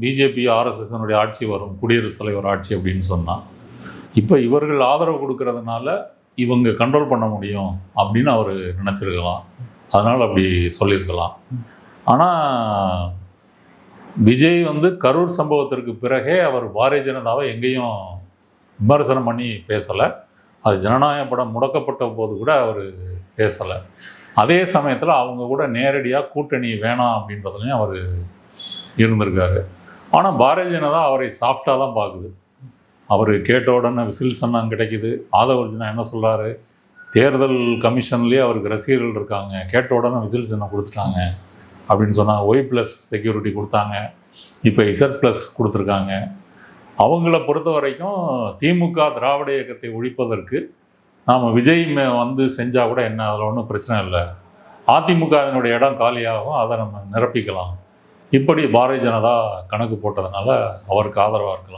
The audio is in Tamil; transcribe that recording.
பிஜேபி ஆர்எஸ்எஸ்னுடைய ஆட்சி வரும், குடியரசுத் தலைவர் ஆட்சி அப்படின்னு சொன்னால், இப்போ இவர்கள் ஆதரவு கொடுக்கறதுனால இவங்க கண்ட்ரோல் பண்ண முடியும் அப்படின்னு அவர் நினச்சிருக்கலாம். அதனால் அப்படி சொல்லியிருக்கலாம். ஆனால் விஜய் கரூர் சம்பவத்திற்கு பிறகே அவர் பாரதிய ஜனதாவை எங்கேயும் விமர்சனம் பண்ணி பேசலை. அது ஜனநாயக படம் முடக்கப்பட்ட போது கூட அவர் பேசலை. அதே சமயத்தில் அவங்க கூட நேரடியாக கூட்டணி வேணாம் அப்படின்றதுலையும் அவர் இருந்திருக்காரு. ஆனால் பாரதிய ஜனதா அவரை சாஃப்டாக தான் பார்க்குது. அவர் கேட்ட உடனே விசில் சன்னம் கிடைக்குது. ஆதவர்ஜுனா என்ன சொல்கிறாரு, தேர்தல் கமிஷன்லேயே அவருக்கு ரசிகர்கள் இருக்காங்க, கேட்ட உடனே விசில் சின்னம் கொடுத்துட்டாங்க அப்படின்னு சொன்னால் $Y+ செக்யூரிட்டி கொடுத்தாங்க, இப்போ Z+ கொடுத்துருக்காங்க. அவங்கள பொறுத்த வரைக்கும் திமுக திராவிட இயக்கத்தை ஒழிப்பதற்கு நாம் விஜய் செஞ்சால் கூட என்ன, அதில் ஒன்றும் பிரச்சனை இல்லை, அதிமுகவினுடைய இடம் காலியாகும், அதை நம்ம நிரப்பிக்கலாம், இப்படி பாரதிய ஜனதா கணக்கு போட்டதுனால அவருக்கு ஆதரவாக இருக்கலாம்.